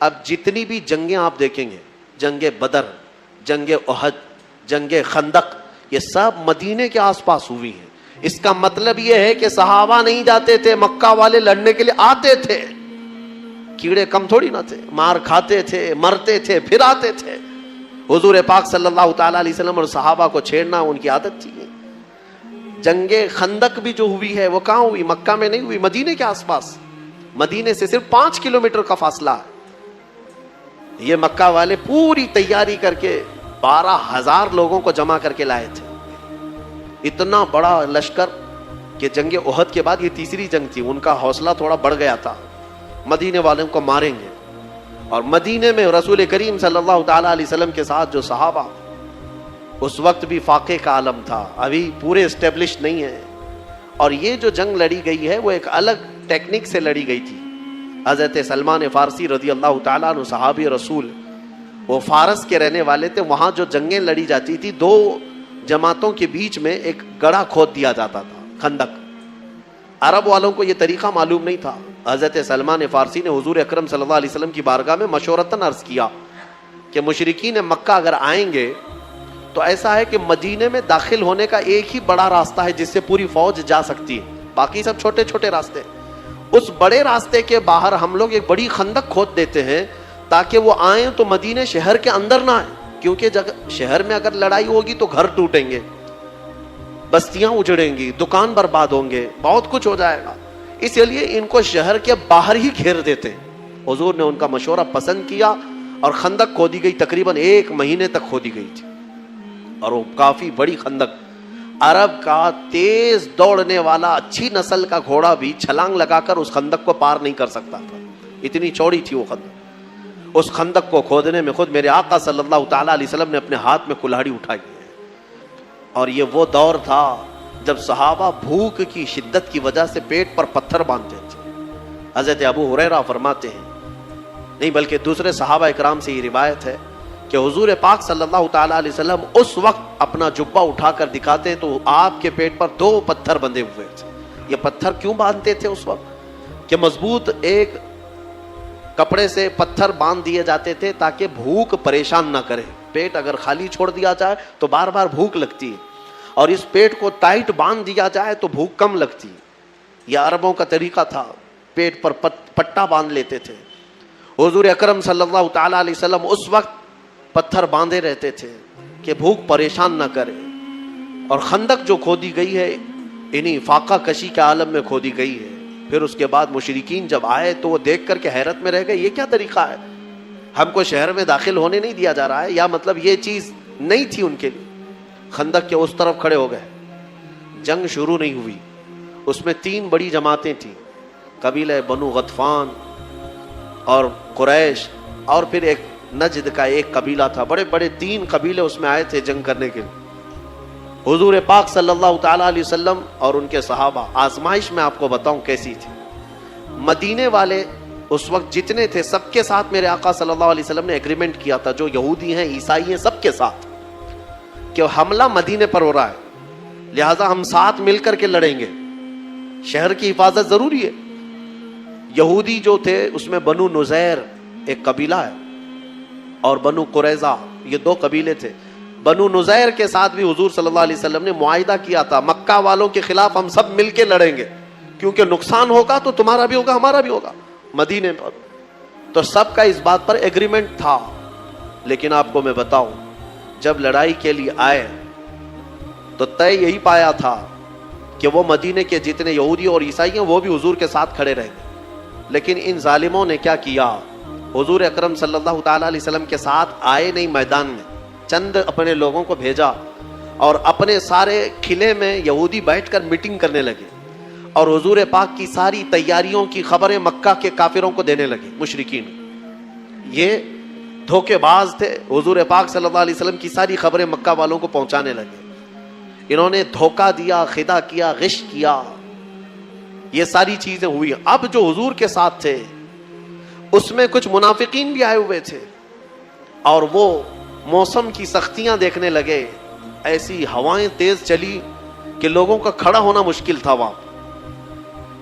اب جتنی بھی جنگیں آپ دیکھیں گے، جنگ بدر، جنگ احد، جنگ خندق، یہ سب مدینے کے آس پاس ہوئی ہیں۔ اس کا مطلب یہ ہے کہ صحابہ نہیں جاتے تھے، مکہ والے لڑنے کے لیے آتے تھے، کیڑے کم تھوڑی نہ تھے، مار کھاتے تھے، مرتے تھے، پھر آتے تھے۔ حضور پاک صلی اللہ تعالیٰ علیہ وسلم اور صحابہ کو چھیڑنا ان کی عادت تھی۔ جنگ خندق بھی جو ہوئی ہے وہ کہاں ہوئی؟ مکہ میں نہیں ہوئی، مدینے کے آس پاس، مدینے سے صرف 5 کلومیٹر کا فاصلہ ہے۔ یہ مکہ والے پوری تیاری کر کے 12,000 لوگوں کو جمع کر کے لائے تھے، اتنا بڑا لشکر کہ جنگ احد کے بعد یہ تیسری جنگ تھی، ان کا حوصلہ تھوڑا بڑھ گیا تھا، مدینے والوں کو ماریں گے۔ اور مدینے میں رسول کریم صلی اللہ تعالیٰ علیہ وسلم کے ساتھ جو صحابہ، اس وقت بھی فاقے کا عالم تھا، ابھی پورے اسٹیبلش نہیں ہے، اور یہ جو جنگ لڑی گئی ہے وہ ایک الگ ٹیکنیک سے لڑی گئی تھی۔ حضرت سلمان فارسی رضی اللہ تعالیٰ عنہ صحابی رسول، وہ فارس کے رہنے والے تھے، وہاں جو جنگیں لڑی جاتی تھی 2 جماعتوں کے بیچ میں ایک گڑھا کھود دیا جاتا تھا، خندق۔ عرب والوں کو یہ طریقہ معلوم نہیں تھا۔ حضرت سلمان فارسی نے حضور اکرم صلی اللہ علیہ وسلم کی بارگاہ میں مشورتاً عرض کیا کہ مشرکین مکہ اگر آئیں گے تو ایسا ہے کہ مدینے میں داخل ہونے کا ایک ہی بڑا راستہ ہے جس سے پوری فوج جا سکتی ہے، باقی سب چھوٹے چھوٹے راستے۔ اس بڑے راستے کے باہر ہم لوگ ایک بڑی خندق کھود دیتے ہیں تاکہ وہ آئیں تو مدینے شہر کے اندر نہ آئیں، کیونکہ شہر میں اگر لڑائی ہوگی تو گھر ٹوٹیں گے، بستیاں اجڑیں گی، دکان برباد ہوں گے، بہت کچھ ہو جائے گا، اس لیے ان کو شہر کے باہر ہی گھیر دیتے ہیں۔ حضور نے ان کا مشورہ پسند کیا اور خندق کھودی گئی، تقریباً 1 مہینے تک کھودی گئی تھی، اور وہ کافی بڑی خندق۔ عرب کا تیز دوڑنے والا اچھی نسل کا گھوڑا بھی چھلانگ لگا کر اس خندق کو پار نہیں کر سکتا تھا، اتنی چوڑی تھی وہ خندق۔ اس خندق کو کھودنے میں خود میرے آقا صلی اللہ تعالیٰ علیہ وسلم نے اپنے ہاتھ میں کلہاڑی اٹھائی ہے، اور یہ وہ دور تھا جب صحابہ بھوک کی شدت کی وجہ سے پیٹ پر پتھر باندھتے تھے۔ حضرت ابو ہریرہ فرماتے ہیں، نہیں بلکہ دوسرے صحابہ اکرام سے یہ روایت ہے کہ حضور پاک صلی اللہ تعالیٰ علیہ وسلم اس وقت اپنا جبہ اٹھا کر دکھاتے تو آپ کے پیٹ پر 2 پتھر بندھے ہوئے تھے۔ یہ پتھر کیوں باندھتے تھے اس وقت؟ کہ مضبوط ایک کپڑے سے پتھر باندھ دیے جاتے تھے تاکہ بھوک پریشان نہ کرے۔ پیٹ اگر خالی چھوڑ دیا جائے تو بار بار بھوک لگتی ہے، اور اس پیٹ کو ٹائٹ باندھ دیا جائے تو بھوک کم لگتی ہے۔ یہ عربوں کا طریقہ تھا، پیٹ پر پٹا باندھ لیتے تھے۔ حضور اکرم صلی اللہ تعالیٰ علیہ وسلم اس وقت پتھر باندھے رہتے تھے کہ بھوک پریشان نہ کرے۔ اور خندق جو کھودی گئی ہے انہی فاقہ کشی کے عالم میں کھودی گئی ہے۔ پھر اس کے بعد مشرکین جب آئے تو وہ دیکھ کر کے حیرت میں رہ گئے، یہ کیا طریقہ ہے؟ ہم کو شہر میں داخل ہونے نہیں دیا جا رہا ہے، یا مطلب یہ چیز نہیں تھی ان کے لیے۔ خندق کے اس طرف کھڑے ہو گئے، جنگ شروع نہیں ہوئی۔ اس میں 3 بڑی جماعتیں تھیں، قبیلہ بنو غطفان اور قریش، اور پھر ایک نجد کا ایک قبیلہ تھا۔ بڑے بڑے 3 قبیلے اس میں آئے تھے جنگ کرنے کے لیے۔ حضور پاک صلی اللہ تعالیٰ علیہ وسلم اور ان کے صحابہ، آزمائش میں آپ کو بتاؤں کیسی تھی۔ مدینے والے اس وقت جتنے تھے سب کے ساتھ میرے آقا صلی اللہ علیہ وسلم نے ایگریمنٹ کیا تھا، جو یہودی ہیں عیسائی ہیں سب کے ساتھ، کہ حملہ مدینے پر ہو رہا ہے، لہٰذا ہم ساتھ مل کر کے لڑیں گے، شہر کی حفاظت ضروری ہے۔ یہودی جو تھے اس میں بنو نذیر ایک قبیلہ ہے، اور بنو قریظہ، یہ 2 قبیلے تھے۔ بنو نذیر کے ساتھ بھی حضور صلی اللہ علیہ وسلم نے معاہدہ کیا تھا، مکہ والوں کے خلاف ہم سب مل کے لڑیں گے، کیونکہ نقصان ہوگا تو تمہارا بھی ہوگا ہمارا بھی ہوگا مدینے پر۔ تو سب کا اس بات پر ایگریمنٹ تھا۔ لیکن آپ کو میں بتاؤں، جب لڑائی کے لیے آئے تو طے یہی پایا تھا کہ وہ مدینے کے جتنے یہودی اور عیسائی ہیں وہ بھی حضور کے ساتھ کھڑے رہیں گے۔ لیکن ان ظالموں نے کیا کیا؟ حضور اکرم صلی اللہ تعالیٰ علیہ وسلم کے ساتھ آئے نہیں میدان میں، چند اپنے لوگوں کو بھیجا، اور اپنے سارے قلعے میں یہودی بیٹھ کر میٹنگ کرنے لگے، اور حضور پاک کی ساری تیاریوں کی خبریں مکہ کے کافروں کو دینے لگے۔ مشرکین یہ دھوکے باز تھے، حضور پاک صلی اللہ علیہ وسلم کی ساری خبریں مکہ والوں کو پہنچانے لگے۔ انہوں نے دھوکہ دیا، خدا کیا، غش کیا، یہ ساری چیزیں ہوئی۔ اب جو حضور کے ساتھ تھے اس میں کچھ منافقین بھی آئے ہوئے تھے، اور وہ موسم کی سختیاں دیکھنے لگے۔ ایسی ہوائیں تیز چلی کہ لوگوں کا کھڑا ہونا مشکل تھا وہاں۔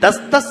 10-10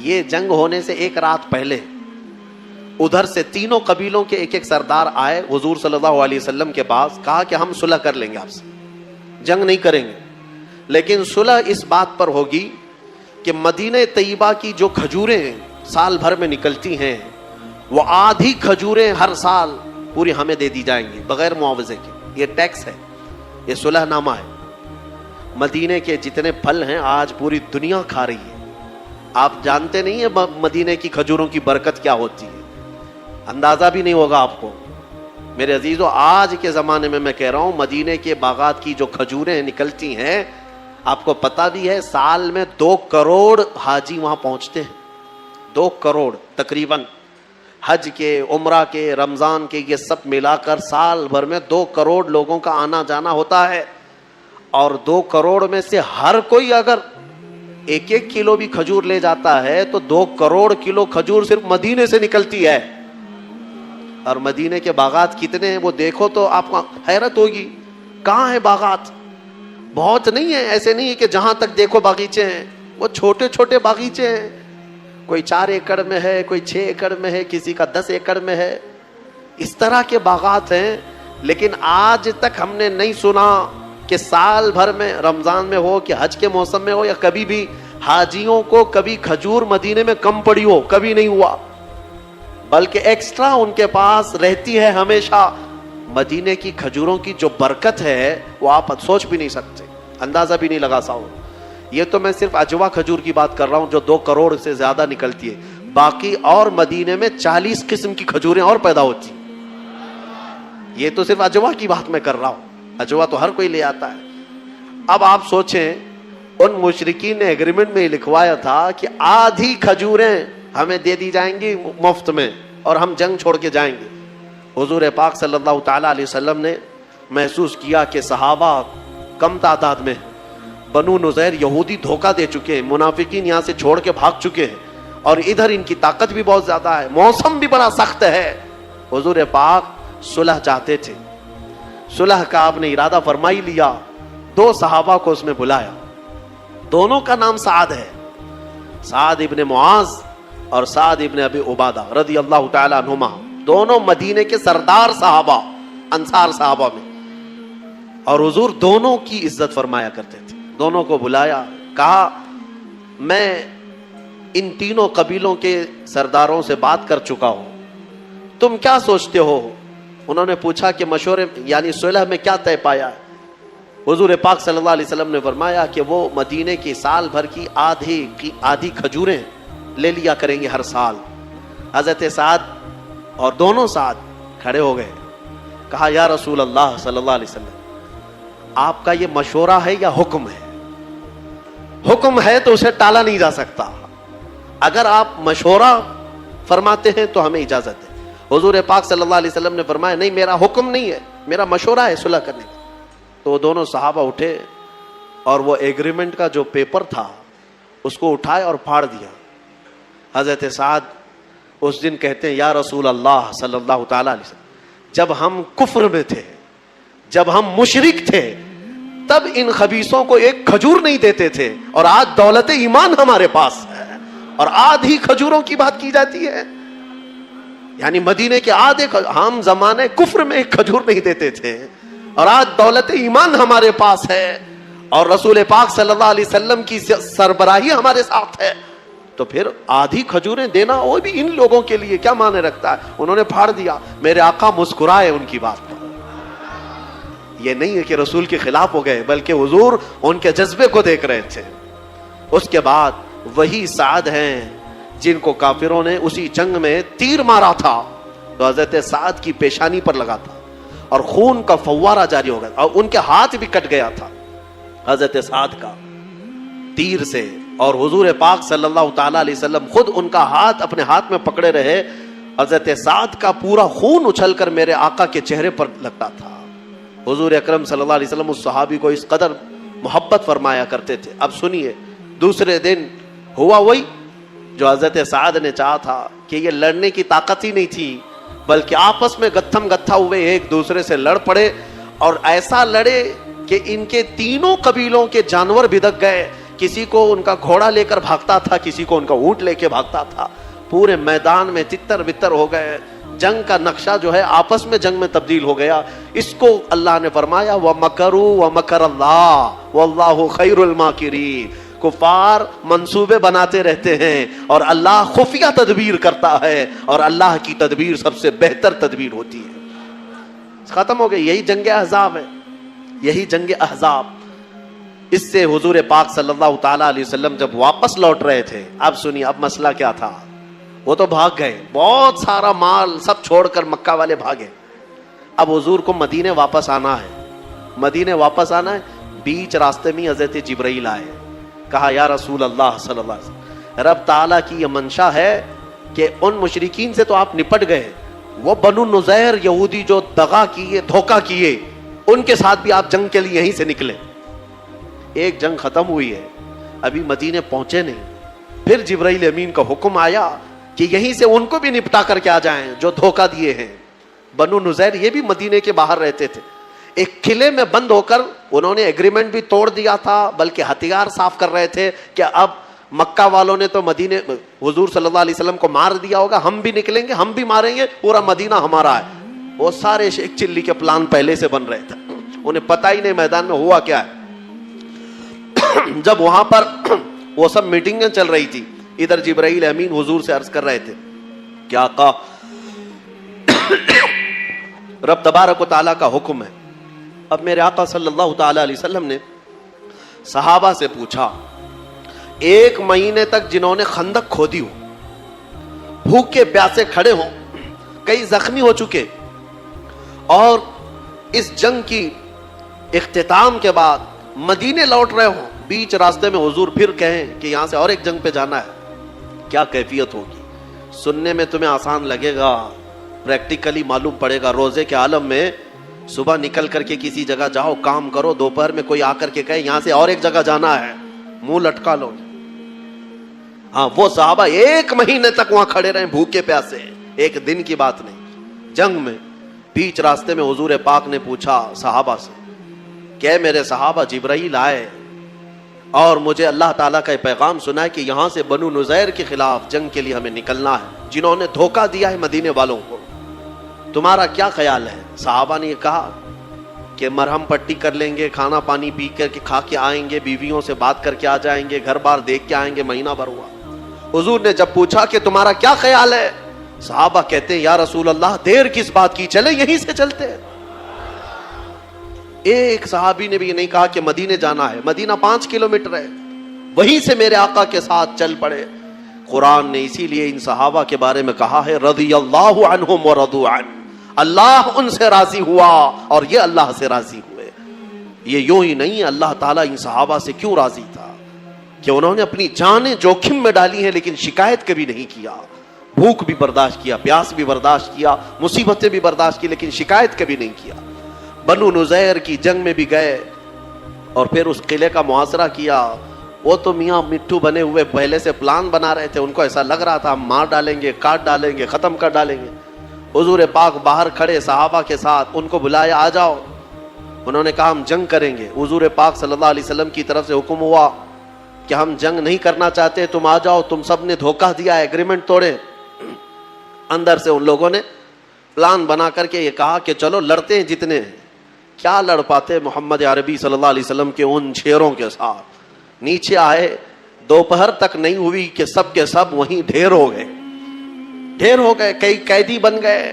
یہ جنگ ہونے سے ایک رات پہلے ادھر سے تینوں قبیلوں کے ایک ایک سردار آئے حضور صلی اللہ علیہ وسلم کے پاس, کہا کہ ہم صلح کر لیں گے آپ سے, جنگ نہیں کریں گے, لیکن صلح اس بات پر ہوگی کہ مدینہ طیبہ کی جو کھجوریں سال بھر میں نکلتی ہیں وہ آدھی کھجوریں ہر سال پوری ہمیں دے دی جائیں گی بغیر معاوضے کے. یہ ٹیکس ہے, یہ صلح نامہ ہے. مدینے کے جتنے پھل ہیں آج پوری دنیا کھا رہی ہے. آپ جانتے نہیں ہیں مدینے کی کھجوروں کی برکت کیا ہوتی ہے, اندازہ بھی نہیں ہوگا آپ کو. میرے عزیزو, آج کے زمانے میں کہہ رہا ہوں مدینے کے باغات کی جو کھجوریں نکلتی ہیں, آپ کو پتا بھی ہے سال میں 2 کروڑ حاجی وہاں پہنچتے ہیں. 2 کروڑ تقریباً حج کے, عمرہ کے, رمضان کے, یہ سب ملا کر سال بھر میں 2 کروڑ لوگوں کا آنا جانا ہوتا ہے. اور 2 کروڑ میں سے ہر کوئی اگر 1-1 کلو بھی کھجور لے جاتا ہے تو 2 کروڑ کلو کھجور صرف مدینے سے نکلتی ہے. اور مدینے کے باغات کتنے ہیں وہ دیکھو تو آپ کو حیرت ہوگی. کہاں ہیں باغات؟ بہت نہیں ہے, ایسے نہیں ہے کہ جہاں تک دیکھو باغیچے ہیں, وہ چھوٹے چھوٹے باغیچے ہیں. کوئی 4 ایکڑ میں ہے, کوئی 6 ایکڑ میں ہے, کسی کا 10 ایکڑ میں ہے. اس طرح کے باغات ہیں. لیکن آج تک ہم نے نہیں سنا کہ سال بھر میں, رمضان میں ہو کہ حج کے موسم میں ہو یا کبھی بھی, حاجیوں کو کبھی کھجور مدینے میں کم پڑی ہو, کبھی نہیں ہوا. بلکہ ایکسٹرا ان کے پاس رہتی ہے ہمیشہ. مدینے کی کھجوروں کی جو برکت ہے وہ آپ سوچ بھی نہیں سکتے, اندازہ بھی نہیں لگا سکتے. یہ تو میں صرف اجوا کھجور کی بات کر رہا ہوں جو 2 کروڑ سے زیادہ نکلتی ہے. باقی اور مدینے میں 40 قسم کی کھجوریں اور پیدا ہوتی ہیں. یہ تو صرف اجوا کی بات میں کر رہا ہوں, اجوا تو ہر کوئی لے آتا ہے. اب آپ سوچیں ان مشرکین نے ایگریمنٹ میں لکھوایا تھا کہ آدھی کھجوریں ہمیں دے دی جائیں گی مفت میں اور ہم جنگ چھوڑ کے جائیں گے. حضور پاک صلی اللہ تعالیٰ علیہ وسلم نے محسوس کیا کہ صحابہ کم تعداد میں, بنو نذیر یہودی دھوکہ دے چکے ہیں, منافقین یہاں سے چھوڑ کے بھاگ چکے ہیں, اور ادھر ان کی طاقت بھی بہت زیادہ ہے, موسم بھی بڑا سخت ہے. حضور پاک صلح چاہتے تھے. صلح کا آپ نے ارادہ فرمائی لیا. 2 صحابہ کو اس میں بلایا, دونوں کا نام سعد ہے, سعد ابن معاذ اور سعد ابن ابی عبادہ رضی اللہ تعالی عنہما. دونوں مدینے کے سردار صحابہ, انصار صحابہ میں, اور حضور دونوں کی عزت فرمایا کرتے تھے. دونوں کو بلایا, کہا میں ان تینوں قبیلوں کے سرداروں سے بات کر چکا ہوں, تم کیا سوچتے ہو؟ انہوں نے پوچھا کہ مشورے یعنی صلح میں کیا طے پایا ہے؟ حضور پاک صلی اللہ علیہ وسلم نے فرمایا کہ وہ مدینے کی سال بھر کی آدھی کھجوریں لے لیا کریں گے ہر سال. حضرت سعد اور دونوں سعد کھڑے ہو گئے, کہا یا رسول اللہ صلی اللہ علیہ وسلم, آپ کا یہ مشورہ ہے یا حکم ہے؟ حکم ہے تو اسے ٹالا نہیں جا سکتا. اگر آپ مشورہ فرماتے ہیں تو ہمیں اجازت ہے. حضور پاک صلی اللہ علیہ وسلم نے فرمایا نہیں, میرا حکم نہیں ہے, میرا مشورہ ہے صلح کرنے کا. تو دونوں صحابہ اٹھے اور وہ ایگریمنٹ کا جو پیپر تھا اس کو اٹھائے اور پھاڑ دیا. حضرت سعد اس دن کہتے ہیں یا رسول اللہ صلی اللہ تعالی علیہ وسلم, جب ہم کفر میں تھے, جب ہم مشرک تھے, تب ان خبیثوں کو ایک کھجور نہیں دیتے تھے, اور آج دولت ایمان ہمارے پاس ہے اور آدھی کھجوروں کی بات کی جاتی ہے. یعنی مدینے کے آدھے, ہم زمانے کفر میں ایک کھجور نہیں دیتے تھے اور آج دولت ایمان ہمارے پاس ہے اور رسول پاک صلی اللہ علیہ وسلم کی سربراہی ہمارے ساتھ ہے, تو پھر آدھی کھجوریں دینا وہ بھی ان لوگوں کے لیے کیا معنی رکھتا ہے؟ انہوں نے پھاڑ دیا. میرے آقا مسکرائے ان کی بات پر. یہ نہیں ہے کہ رسول کے خلاف ہو گئے, بلکہ حضور ان کے جذبے کو دیکھ رہے تھے. اس کے بعد وہی سعد ہیں جن کو کافروں نے اسی جنگ میں تیر مارا تھا, تو حضرت سعد کی پیشانی پر لگا تھا اور خون کا فوارہ جاری ہو گیا اور ان کے ہاتھ بھی کٹ گیا تھا حضرت سعد کا تیر سے. اور حضور پاک صلی اللہ تعالی علیہ وسلم خود ان کا ہاتھ اپنے ہاتھ میں پکڑے رہے. حضرت سعد کا پورا خون اچھل کر میرے آقا کے چہرے پر لگتا تھا. حضور اکرم صلی اللہ علیہ وسلم اس صحابی کو اس قدر محبت فرمایا کرتے تھے. اب سنیے, دوسرے دن ہوا وہی جو حضرت سعد نے چاہا تھا کہ یہ لڑنے کی طاقت ہی نہیں تھی, بلکہ آپس میں گتھم گتھا ہوئے ایک دوسرے سے لڑ پڑے, اور ایسا لڑے کہ ان کے تینوں قبیلوں کے جانور بھدک گئے. کسی کو ان کا گھوڑا لے کر بھاگتا تھا, کسی کو ان کا اونٹ لے کے بھاگتا تھا. پورے میدان میں تتر بتر ہو گئے. جنگ کا نقشہ جو ہے آپس میں جنگ میں تبدیل ہو گیا. اس کو اللہ نے فرمایا وَمَكَرُوا وَمَكَرَ اللَّهُ وَاللَّهُ خَيْرُ الْمَاكِرِينَ. کفار منصوبے بناتے رہتے ہیں اور اللہ خفیہ تدبیر کرتا ہے, اور اللہ کی تدبیر سب سے بہتر تدبیر ہوتی ہے. ختم ہو گئی. یہی جنگ احزاب ہے, یہی جنگ احزاب. اس سے حضور پاک صلی اللہ تعالی علیہ وسلم جب واپس لوٹ رہے تھے, اب سنیے اب مسئلہ کیا تھا. وہ تو بھاگ گئے, بہت سارا مال سب چھوڑ کر مکہ والے بھاگے. اب حضور کو مدینے واپس آنا ہے, مدینے واپس آنا ہے. بیچ راستے میں حضرت جبرائیل آئے, کہا یا رسول اللہ صلی اللہ علیہ وسلم, رب تعالیٰ کی یہ منشا ہے کہ ان مشرکین سے تو آپ نپٹ گئے, وہ بنو نذیر یہودی جو دغا کیے, دھوکہ کیے, ان کے ساتھ بھی آپ جنگ کے لیے یہیں سے نکلے. ایک جنگ ختم ہوئی ہے, ابھی مدینے پہنچے نہیں. پھر جبرائیل امین کا حکم آیا کہ یہیں سے ان کو بھی نپٹا کر کے آ جائیں جو دھوکہ دیے ہیں. بنو نذیر یہ بھی مدینے کے باہر رہتے تھے. ایک قلعے میں بند ہو کر انہوں نے ایگریمنٹ بھی توڑ دیا تھا, بلکہ ہتھیار صاف کر رہے تھے کہ اب مکہ والوں نے تو مدینے حضور صلی اللہ علیہ وسلم کو مار دیا ہوگا, ہم بھی نکلیں گے, ہم بھی ماریں گے, پورا مدینہ ہمارا ہے. وہ سارے شیخ چلی کے پلان پہلے سے بن رہے تھے, انہیں پتہ ہی نہیں میدان میں ہوا کیا ہے. جب وہاں پر وہ سب میٹنگیں چل رہی تھی, ادھر جبرائیل امین حضور سے عرض کر رہے تھے کہ آقا رب تبارک و تعالیٰ کا حکم ہے. اب میرے آقا صلی اللہ تعالی علیہ وسلم نے صحابہ سے پوچھا, ایک مہینے تک جنہوں نے خندق کھودی ہو, بھوکے پیاسے کھڑے ہوں, کئی زخمی ہو چکے, اور اس جنگ کی اختتام کے بعد مدینے لوٹ رہے ہوں, بیچ راستے میں حضور پھر کہیں کہ یہاں سے اور ایک جنگ پہ جانا ہے, کیا کیفیت ہوگی؟ سننے میں تمہیں آسان لگے گا, پریکٹیکلی معلوم پڑے گا. روزے کے عالم میں صبح نکل کر کے کسی جگہ جاؤ, کام کرو, دوپہر میں کوئی آ کر کے کہے یہاں سے اور ایک جگہ جانا ہے, منہ لٹکا لو. ہاں وہ صحابہ ایک مہینے تک وہاں کھڑے رہے بھوکے پیاسے, ایک دن کی بات نہیں. جنگ میں بیچ راستے میں حضور پاک نے پوچھا صحابہ سے کہ میرے صحابہ, جبرائیل آئے اور مجھے اللہ تعالیٰ کا پیغام سنا ہے کہ یہاں سے بنو نذیر کے خلاف جنگ کے لیے ہمیں نکلنا ہے, جنہوں نے دھوکہ دیا ہے مدینے والوں کو, تمہارا کیا خیال ہے؟ صحابہ نے یہ کہا کہ مرہم پٹی کر لیں گے, کھانا پانی پی کر کے کھا کے آئیں گے, بیویوں سے بات کر کے آ جائیں گے, گھر بار دیکھ کے آئیں گے. مہینہ بھر ہوا. حضور نے جب پوچھا کہ تمہارا کیا خیال ہے, صحابہ کہتے ہیں یا رسول اللہ دیر کس بات کی, چلے یہیں سے چلتے. ایک صحابی نے بھی یہ نہیں کہا کہ مدینے جانا ہے, مدینہ 5 کلومیٹر ہے, وہیں سے میرے آقا کے ساتھ چل پڑے. قرآن نے اسی لیے ان صحابہ کے بارے میں کہا ہے رضی اللہ عنہم ورضوا عنہ, اللہ ان سے راضی ہوا اور یہ اللہ سے راضی ہوئے. یہ یوں ہی نہیں, اللہ تعالیٰ ان صحابہ سے کیوں راضی تھا کہ انہوں نے اپنی جانیں جوخم میں ڈالی ہیں لیکن شکایت کبھی نہیں کیا. بھوک بھی برداشت کیا, پیاس بھی برداشت کیا, مصیبتیں بھی برداشت کی, لیکن شکایت کبھی نہیں کیا. بنو نذیر کی جنگ میں بھی گئے اور پھر اس قلعے کا محاصرہ کیا. وہ تو میاں مٹھو بنے ہوئے پہلے سے پلان بنا رہے تھے, ان کو ایسا لگ رہا تھا ہم مار ڈالیں گے, کاٹ ڈالیں گے, ختم کر ڈالیں گے. حضور پاک باہر کھڑے صحابہ کے ساتھ, ان کو بلایا آ جاؤ. انہوں نے کہا ہم جنگ کریں گے. حضور پاک صلی اللہ علیہ وسلم کی طرف سے حکم ہوا کہ ہم جنگ نہیں کرنا چاہتے, تم آ جاؤ, تم سب نے دھوکہ دیا, ایگریمنٹ توڑے. اندر سے ان لوگوں نے پلان بنا کر کے یہ کہا کہ چلو لڑتے ہیں جتنے ہیں. کیا لڑ پاتے محمد عربی صلی اللہ علیہ وسلم کے ان شیروں کے ساتھ. نیچے آئے, دوپہر تک نہیں ہوئی کہ سب کے سب وہیں ڈھیر ہو گئے, کئی قیدی بن گئے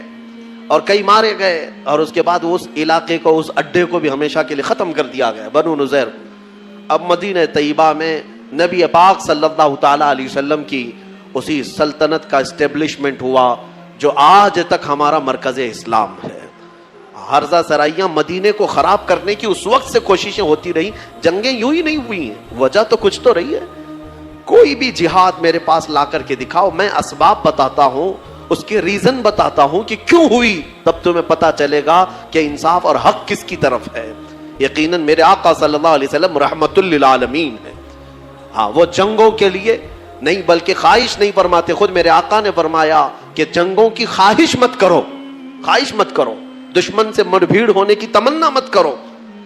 اور کئی مارے گئے, اور اس کے بعد اس علاقے کو, اس اڈے کو بھی ہمیشہ کے لیے ختم کر دیا گیا, بنو نذیر. اب مدینہ طیبہ میں نبی پاک صلی اللہ تعالی علیہ وسلم کی اسی سلطنت کا اسٹیبلشمنٹ ہوا جو آج تک ہمارا مرکز اسلام ہے. حرزہ سرائیاں مدینے کو خراب کرنے کی اس وقت سے کوششیں ہوتی رہی, جنگیں یوں ہی نہیں ہوئی ہیں, وجہ تو کچھ تو رہی ہے. کوئی بھی جہاد میرے پاس لا کر کے دکھاؤ, میں اسباب بتاتا ہوں, اس کے ریزن بتاتا ہوں کہ کیوں ہوئی, تب تمہیں پتا چلے گا کہ انصاف اور حق کس کی طرف ہے. یقیناً میرے آقا صلی اللہ علیہ وسلم رحمت للعالمین ہے. ہاں وہ جنگوں کے لیے نہیں بلکہ خواہش نہیں فرماتے. خود میرے آقا نے فرمایا کہ جنگوں کی خواہش مت کرو, دشمن سے مڑ بھیڑ ہونے کی تمنا مت کرو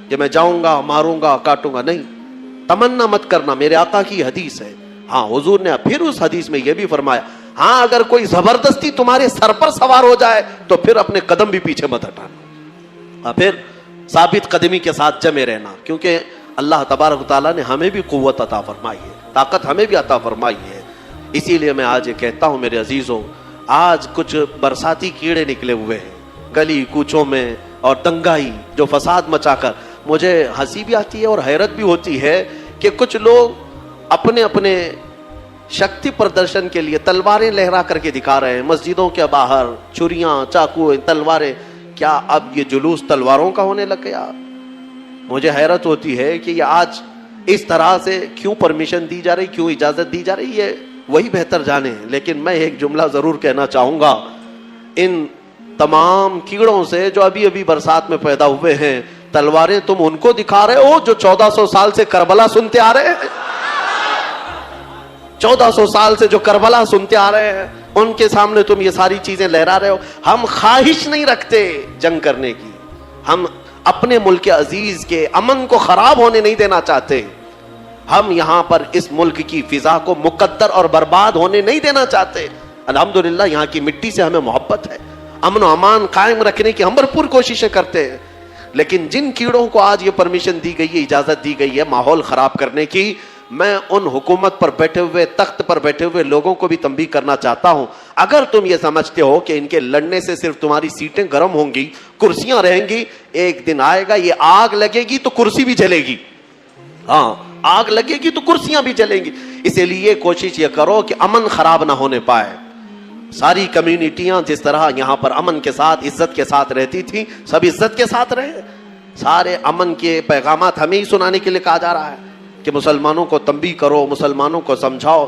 کہ میں جاؤں گا, ماروں گا, کاٹوں گا. نہیں, تمنا مت کرنا، میرے آقا کی حدیث ہے. ہاں حضور نے پھر اس حدیث میں یہ بھی فرمایا، ہاں اگر کوئی زبردستی تمہارے سر پر سوار ہو جائے تو پھر اپنے قدم بھی پیچھے مت ہٹانا، پھر ثابت قدمی کے ساتھ جمے رہنا، کیونکہ اللہ تبارک و تعالیٰ نے ہمیں بھی قوت عطا فرمائی ہے، طاقت ہمیں بھی عطا فرمائی ہے. اسی لیے میں آج یہ کہتا ہوں میرے عزیزوں، آج کچھ برساتی کیڑے نکلے ہوئے ہیں گلی کوچوں میں اور دنگائی جو فساد مچا کر، مجھے ہنسی بھی آتی ہے اور حیرت بھی ہوتی ہے کہ کچھ لوگ اپنے اپنے شکتی پردرشن کے لیے تلواریں لہرا کر کے دکھا رہے ہیں مسجدوں کے باہر، چھریاں، چاقو، تلواریں. کیا اب یہ جلوس تلواروں کا ہونے لگ گیا؟ مجھے حیرت ہوتی ہے کہ یہ آج اس طرح سے کیوں پرمیشن دی جا رہی، کیوں اجازت دی جا رہی ہے، وہی بہتر جانے. لیکن میں ایک جملہ ضرور کہنا چاہوں گا، ان تمام کیڑوں سے جو ابھی ابھی برسات میں پیدا ہوئے ہیں، تلواریں تم ان کو دکھا رہے ہو جو 1400 سال سے کربلا سنتے آ رہے ہیں. 1400 سال سے جو کربلا سنتے آ رہے ہیں ان کے سامنے تم یہ ساری چیزیں لہرا رہے ہو. ہم خواہش نہیں رکھتے جنگ کرنے کی، ہم اپنے ملک عزیز کے امن کو خراب ہونے نہیں دینا چاہتے. ہم یہاں پر اس ملک کی فضا کو مقدر اور برباد ہونے نہیں دینا چاہتے. الحمدللہ یہاں کی مٹی سے ہمیں محبت ہے، امن و امان قائم رکھنے کی ہم بھرپور کوششیں کرتے ہیں. لیکن جن کیڑوں کو آج یہ پرمیشن دی گئی ہے، اجازت دی گئی ہے ماحول خراب کرنے کی، میں ان حکومت پر بیٹھے ہوئے، تخت پر بیٹھے ہوئے لوگوں کو بھی تنبیہ کرنا چاہتا ہوں، اگر تم یہ سمجھتے ہو کہ ان کے لڑنے سے صرف تمہاری سیٹیں گرم ہوں گی، کرسیاں رہیں گی، ایک دن آئے گا یہ آگ لگے گی تو کرسی بھی جلے گی. ہاں آگ لگے گی تو کرسیاں بھی جلیں گی. اسی لیے کوشش یہ کرو کہ امن خراب نہ ہونے پائے. ساری کمیونٹیاں جس طرح یہاں پر امن کے ساتھ، عزت کے ساتھ رہتی تھی، سب عزت کے ساتھ رہے. سارے امن کے پیغامات ہمیں ہی سنانے کے لیے کہا جا رہا ہے کہ مسلمانوں کو تنبیہ کرو، مسلمانوں کو سمجھاؤ.